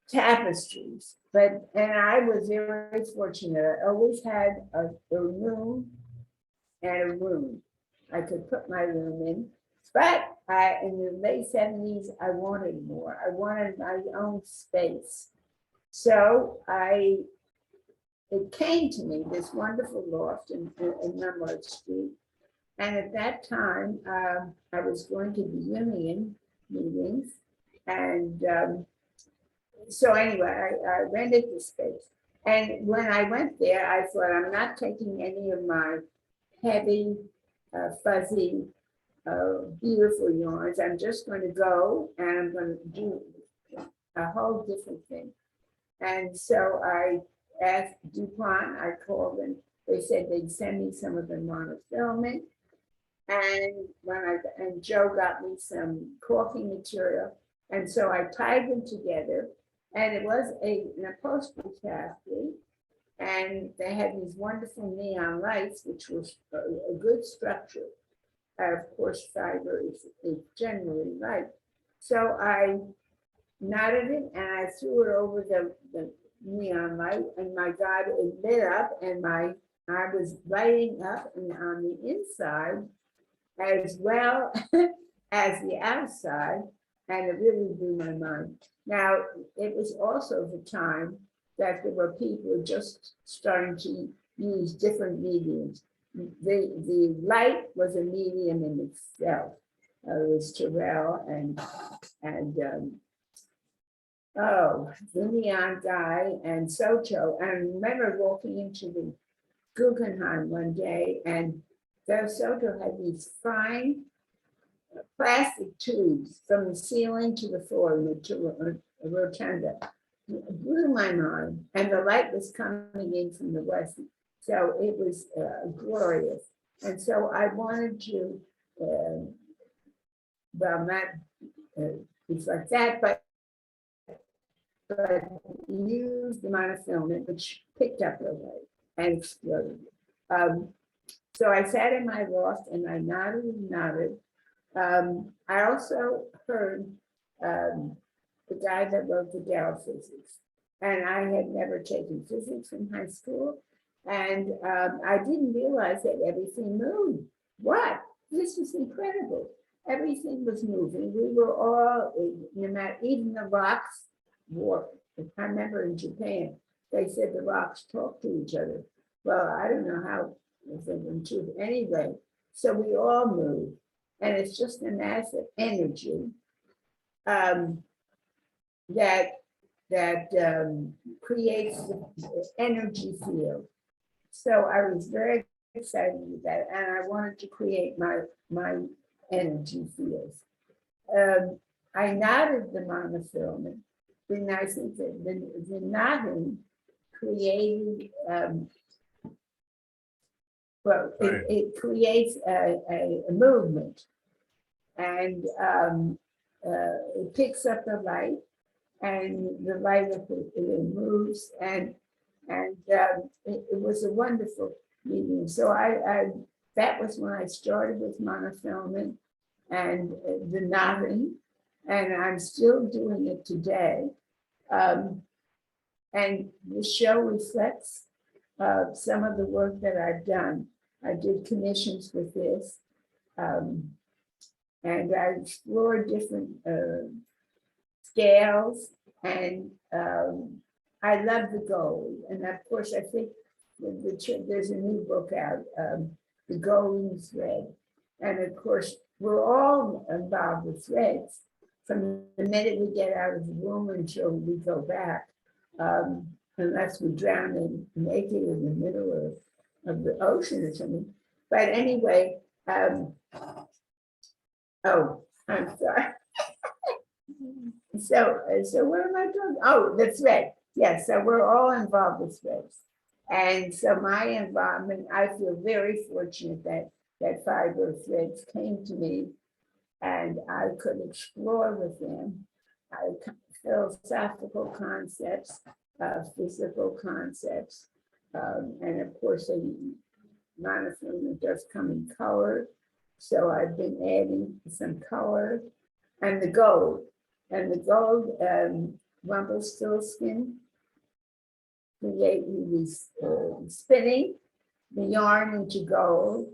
tapestries, and I was very fortunate. I always had a room and a room. I could put my room in, but in the late 70s, I wanted more. I wanted my own space. So it came to me, this wonderful loft in Leimert Street. And at that time, I was going to the union meetings. And so anyway, I rented the space. And when I went there, I thought, I'm not taking any of my heavy, fuzzy, beautiful yarns. I'm just going to go and I'm going to do a whole different thing. And so I asked DuPont, I called them. They said they'd send me some of the monofilament. And Joe got me some caulking material. And so I tied them together, and it was an upholstery factory. And they had these wonderful neon lights, which was a good structure. Of course, fiber is generally light. So I knotted it and I threw it over the neon light, and my God, it lit up, and I was lighting up and on the inside as well as the outside, and it really blew my mind. Now, it was also the time that there were people just starting to use different mediums. The light was a medium in itself. It was Terrell and the neon guy and Soto. And I remember walking into the Guggenheim one day, and Soto had these fine plastic tubes from the ceiling to the floor in the rotunda. It blew my mind, and the light was coming in from the west. So it was glorious. And so I wanted to, well, not reflect that, but use the monofilament, which picked up the light and exploded. So I sat in my loft and I nodded and nodded. I also heard the guy that wrote the Dow physics. And I had never taken physics in high school. And I didn't realize that everything moved. What? This was incredible. Everything was moving. We were all, no matter, even the rocks walked. I remember in Japan, they said the rocks talk to each other. Well, I don't know how it's in truth anyway. So we all move. And it's just a massive energy that creates the energy field. So I was very excited with that, and I wanted to create my energy fields. I knotted the monofilament, and I think that the knotting created, it creates a movement, and it picks up the light, and the light it moves, and it was a wonderful medium. So I that was when I started with monofilament and the knotting, and I'm still doing it today. And the show reflects some of the work that I've done. I did commissions with this, and I explored different scales, and I love the gold. And of course, I think there's a new book out, The Golden Thread. And of course, we're all involved with threads from the minute we get out of the womb until we go back, unless we drown and naked in the middle of the ocean or something. But anyway, oh, I'm sorry. So what am I doing? Oh, the thread. Yes, so we're all involved with threads. And so my involvement, I feel very fortunate that fiber threads came to me and I could explore with them philosophical concepts, physical concepts, and of course, monofilament does come in color. So I've been adding some color, and the gold. And the gold, Rumpelstiltskin, spinning the yarn into gold.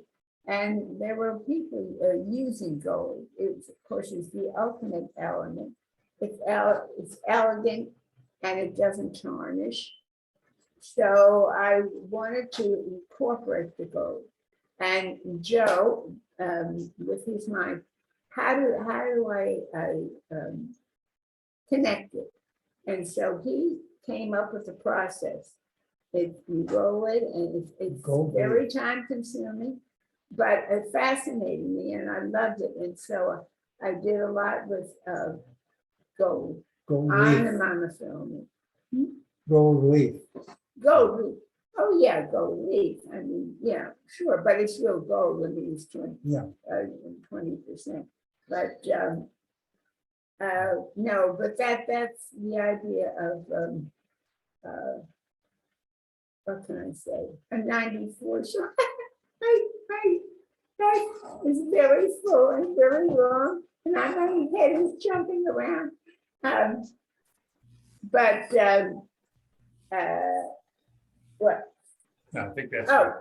And there were people using gold. It's, of course, it's the ultimate element. It's elegant and it doesn't tarnish. So I wanted to incorporate the gold. And Joe, with his mind, how do I connect it? And so he came up with a process. You roll it, and it's very time consuming, but it fascinated me, and I loved it. And so I did a lot with gold on the monofilament. Gold leaf. Gold leaf. Oh yeah, gold leaf. I mean, yeah, sure, but it's real gold. I mean, it's 20%. But no, but that's the idea of what can I say? A 94. So my is very full and very long, and my head is jumping around. What? No, I think that's. Oh,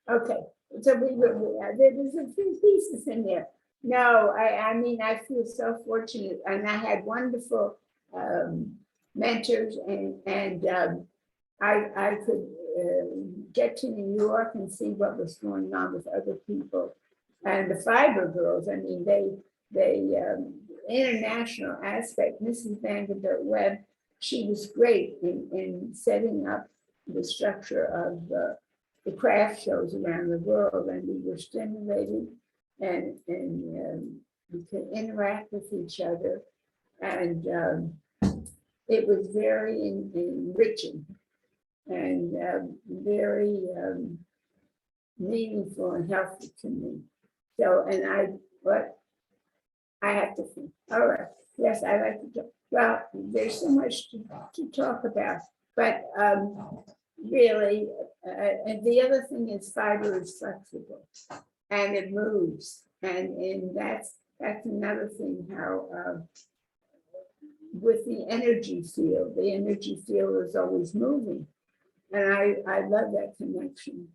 okay. So there's a few pieces in there. No, I mean, I feel so fortunate, and I had wonderful mentors, and I could get to New York and see what was going on with other people. And the fiber girls, I mean, they international aspect, Mrs. Vanderbilt Webb, she was great in setting up the structure of the craft shows around the world, and we were stimulated, and we could interact with each other, and it was very enriching and very meaningful and helpful to me. So, and I have to think, all right, yes, I like to talk. Well, there's so much to talk about, but really, and the other thing is fiber is flexible and it moves. And that's another thing, how with the energy field is always moving. And I love that connection.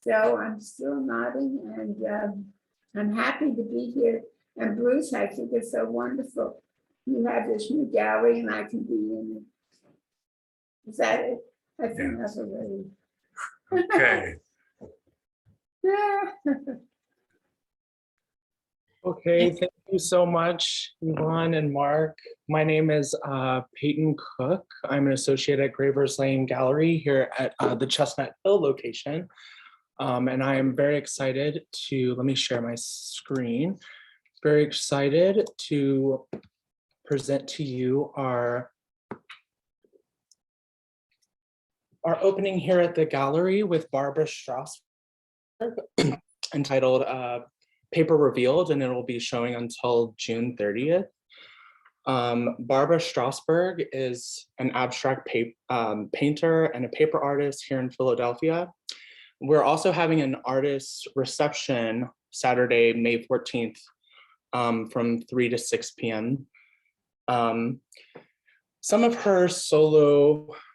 So I'm still nodding, and I'm happy to be here. And Bruce, I think it's so wonderful. You have this new gallery and I can be in it. Is that it? I think that's already. Okay. Okay, thank you so much, Yvonne and Mark. My name is Peyton Cook. I'm an associate at Gravers Lane Gallery here at the Chestnut Hill location. And I am very excited to, let me share my screen. Very excited to present to you our opening here at the gallery with Barbara Strasberg, entitled Paper Revealed, and it will be showing until June 30th. Barbara Strasberg is an abstract painter and a paper artist here in Philadelphia. We're also having an artist reception Saturday, May 14th, from 3 to 6 p.m. Some of her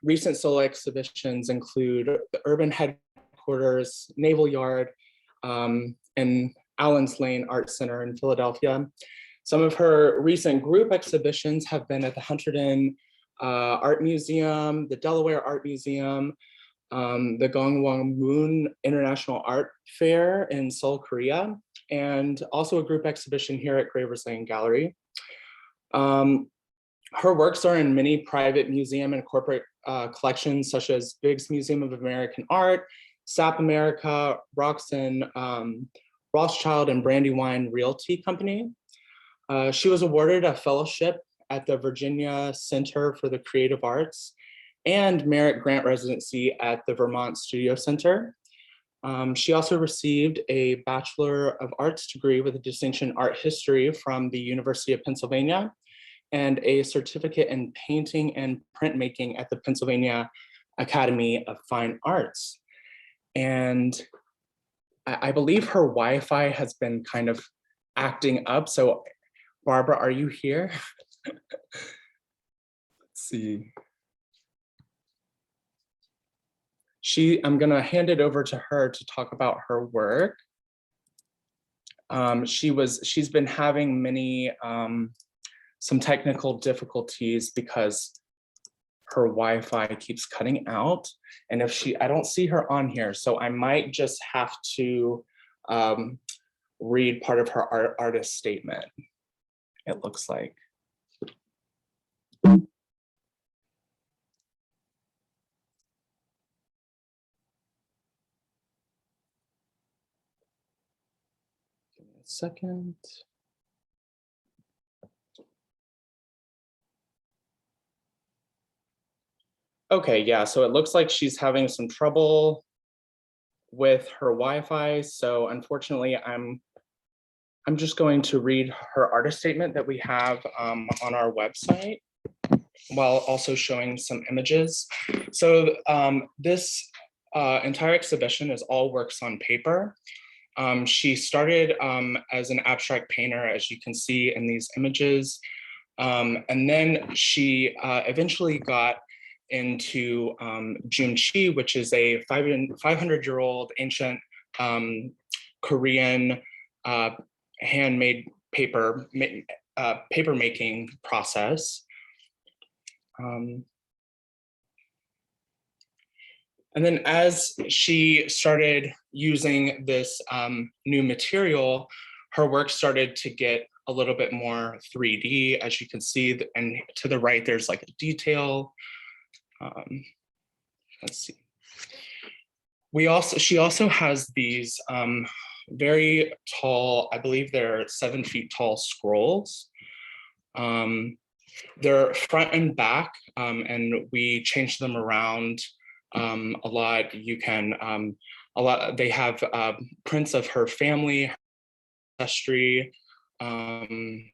recent solo exhibitions include the Urban Headquarters, Naval Yard, and Allen's Lane Art Center in Philadelphia. Some of her recent group exhibitions have been at the Hunterdon Art Museum, the Delaware Art Museum, the Gangwon-mun International Art Fair in Seoul, Korea, and also a group exhibition here at Gravers Lane Gallery. Her works are in many private museum and corporate collections, such as Biggs Museum of American Art, SAP America, Roxanne, Rothschild and Brandywine Realty Company. She was awarded a fellowship at the Virginia Center for the Creative Arts and Merit Grant Residency at the Vermont Studio Center. She also received a Bachelor of Arts degree with a distinction in art history from the University of Pennsylvania and a certificate in painting and printmaking at the Pennsylvania Academy of Fine Arts. And I believe her Wi-Fi has been kind of acting up. So Barbara, are you here? Let's see. I'm gonna hand it over to her to talk about her work. She's been having many, some technical difficulties because her Wi-Fi keeps cutting out. And I don't see her on here, so I might just have to read part of her artist statement, it looks like. Give me a second. Okay, yeah, so it looks like she's having some trouble with her Wi-Fi. So unfortunately, I'm just going to read her artist statement that we have on our website, while also showing some images. So this entire exhibition is all works on paper. She started as an abstract painter, as you can see in these images. And then she eventually got into Junchi, which is a 500-year-old ancient Korean handmade paper making process. And then as she started using this new material, her work started to get a little bit more 3D, as you can see, and to the right, there's like a detail. Let's see. She also has these very tall, I believe they're 7 feet tall scrolls. They're front and back, and we changed them around a lot. You can, they have prints of her family, her ancestry, and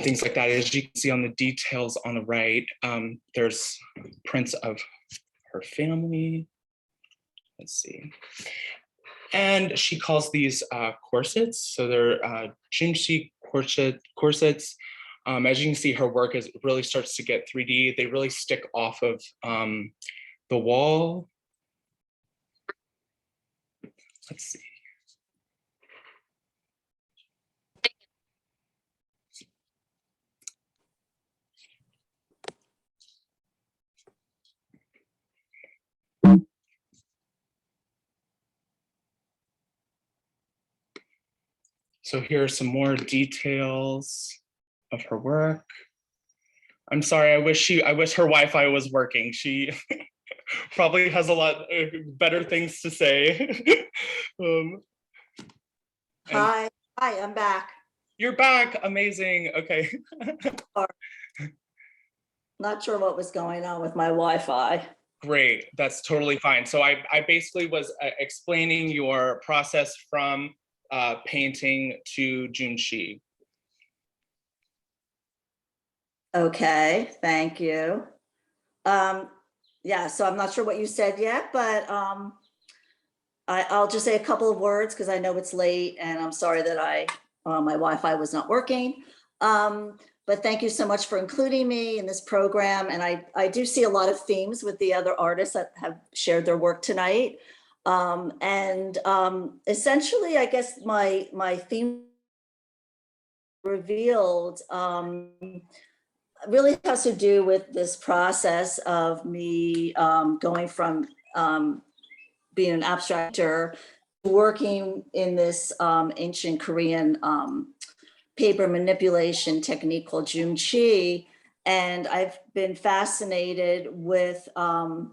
things like that. As you can see on the details on the right, there's prints of her family. let's see. And she calls these corsets. So they're Junshi corsets. As you can see, her work really starts to get 3D. They really stick off of the wall. Let's see. So here are some more details of her work. I'm sorry, I wish her Wi-Fi was working. She probably has a lot better things to say. Hi, I'm back. You're back, amazing, okay. Not sure what was going on with my Wi-Fi. Great, that's totally fine. So I basically was explaining your process from painting to Junshi. Okay, thank you. Yeah, so I'm not sure what you said yet, but I'll just say a couple of words because I know it's late and I'm sorry that my Wi-Fi was not working. But thank you so much for including me in this program. And I do see a lot of themes with the other artists that have shared their work tonight. Essentially, I guess my theme revealed really has to do with this process of me going from being an abstractor, working in this ancient Korean paper manipulation technique called Junshi. And I've been fascinated with how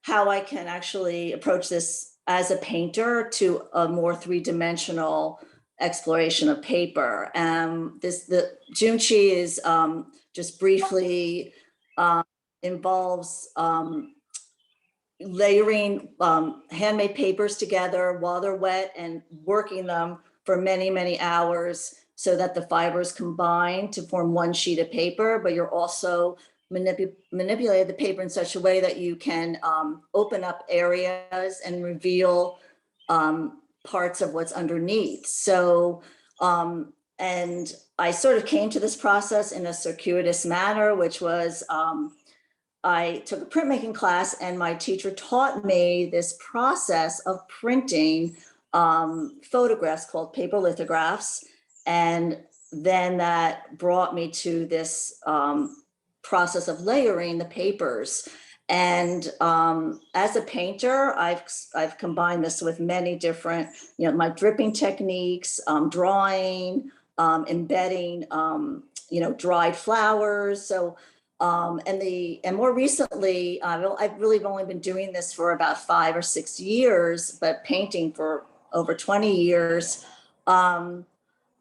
I can actually approach this as a painter to a more three-dimensional exploration of paper. The Junshi is just briefly involves layering handmade papers together while they're wet and working them for many, many hours so that the fibers combine to form one sheet of paper, but you're also manipulating the paper in such a way that you can open up areas and reveal parts of what's underneath. So, and I sort of came to this process in a circuitous manner, which was I took a printmaking class and my teacher taught me this process of printing photographs called paper lithographs. And then that brought me to this process of layering the papers. And as a painter, I've combined this with many different, my dripping techniques, drawing, embedding, dried flowers. So, and more recently, I've really only been doing this for about 5 or 6 years, but painting for over 20 years.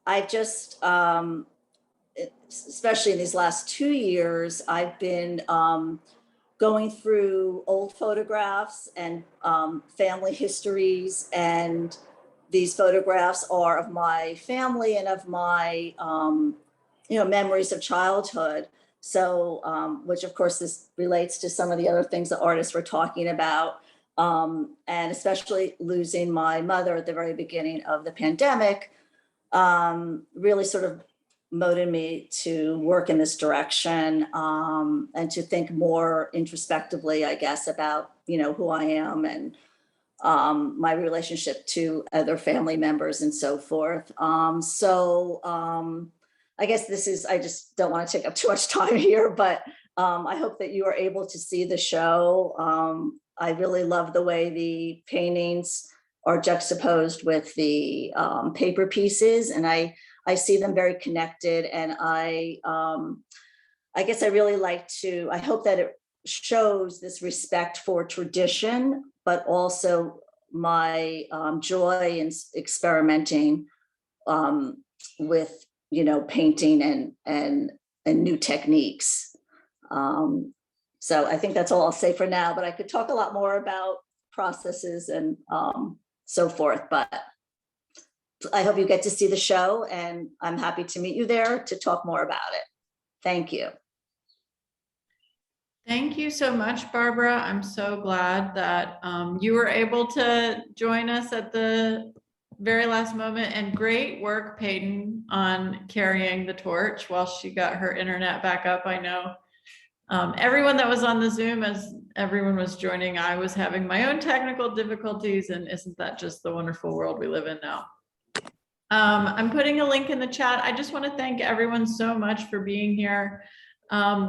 I've just, especially in these last 2 years, I've been going through old photographs and family histories, and these photographs are of my family and of my memories of childhood. So, which of course this relates to some of the other things that artists were talking about, and especially losing my mother at the very beginning of the pandemic, really sort of motivated me to work in this direction, and to think more introspectively, I guess, about, who I am and my relationship to other family members and so forth. I guess I just don't want to take up too much time here, but I hope that you are able to see the show. I really love the way the paintings are juxtaposed with the paper pieces, and I see them very connected. And I guess I really I hope that it shows this respect for tradition, but also my joy in experimenting with, painting and new techniques. So I think that's all I'll say for now, but I could talk a lot more about processes and so forth, but I hope you get to see the show, and I'm happy to meet you there to talk more about it. Thank you. Thank you so much, Barbara. I'm so glad that you were able to join us at the very last moment, and great work, Peyton, on carrying the torch while she got her internet back up. I know everyone that was on the Zoom, as everyone was joining, I was having my own technical difficulties, and isn't that just the wonderful world we live in now? I'm putting a link in the chat. I just want to thank everyone so much for being here.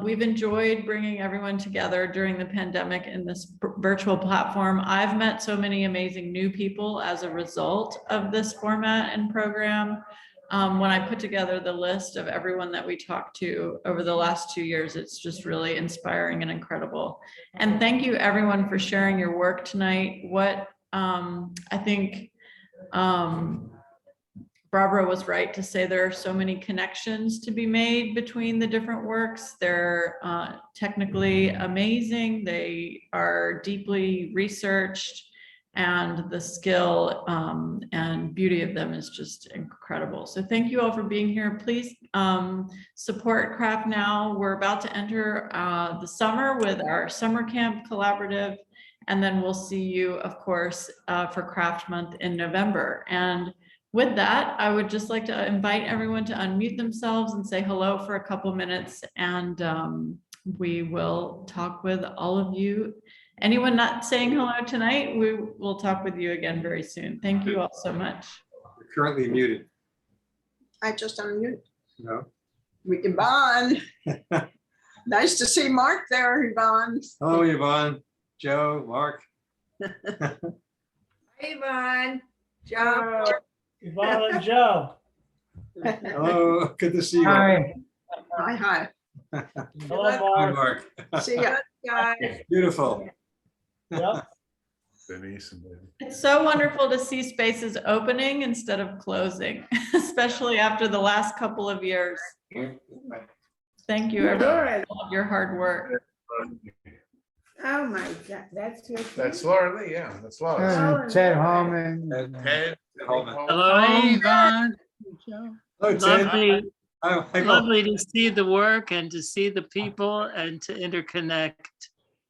We've enjoyed bringing everyone together during the pandemic in this virtual platform. I've met so many amazing new people as a result of this format and program. When I put together the list of everyone that we talked to over the last 2 years, it's just really inspiring and incredible. And thank you everyone for sharing your work tonight. What I think Barbara was right to say there are so many connections to be made between the different works. They're technically amazing. They are deeply researched, and the skill and beauty of them is just incredible. So thank you all for being here. Please support Craft Now. We're about to enter the summer with our summer camp collaborative, and then we'll see you, of course, for Craft Month in November. And with that, I would just like to invite everyone to unmute themselves and say hello for a couple minutes, and we will talk with all of you. Anyone not saying hello tonight, we will talk with you again very soon. Thank you all so much. You're currently muted. I just unmuted. No. Yvonne. Nice to see Mark there, Yvonne. Hello, Yvonne, Joe, Mark. Hi, Yvonne. Joe. Yvonne and Joe. Hello, good to see you. Hi. Hi. Hello, Hi, Mark. Mark. See ya. Guys. Beautiful. Yep. Denise and David. It's so wonderful to see spaces opening instead of closing, especially after the last couple of years. Thank you everyone for all of your hard work. Oh my God, that's your. That's Laura Lee, yeah, that's Laura. Oh, Ted no. Holman. Ted. Hello, Yvonne. Hello, Ted. Lovely, Hi, Michael. lovely to see the work and to see the people and to interconnect.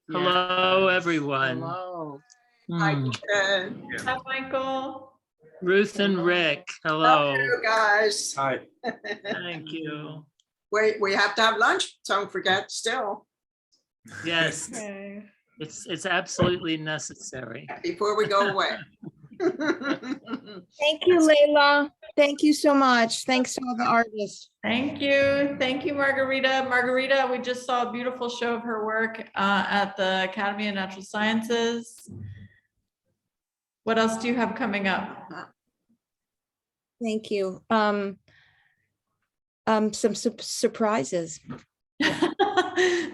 Hello, everyone. Hello. Hmm. Hi, Ted. Hi, Michael. Ruth and Rick, Hello, hello. guys. Hi. Thank you. Wait, we have to have lunch. Don't forget still, Yes, Okay. it's absolutely necessary. before we go away. Thank you, Layla. Thank you so much. Thanks to all the artists. Thank you. Thank you, Margarita. Margarita, we just saw a beautiful show of her work at the Academy of Natural Sciences. What else do you have coming up? Thank you. Some surprises.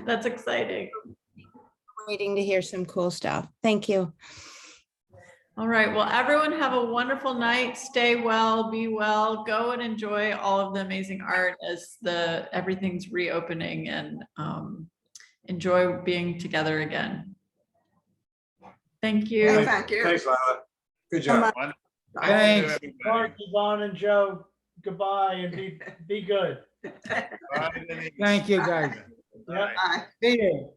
That's exciting. Waiting to hear some cool stuff. Thank you. All right. Well, everyone have a wonderful night. Stay well, be well, go and enjoy all of the amazing art as everything's reopening, and enjoy being together again. Thank you. Thank you. Thanks, Lila. Good job. Thanks. Mark, Yvonne, and Joe, goodbye and be good. Bye, Denise. Thank you, guys. Yep. Bye. See you.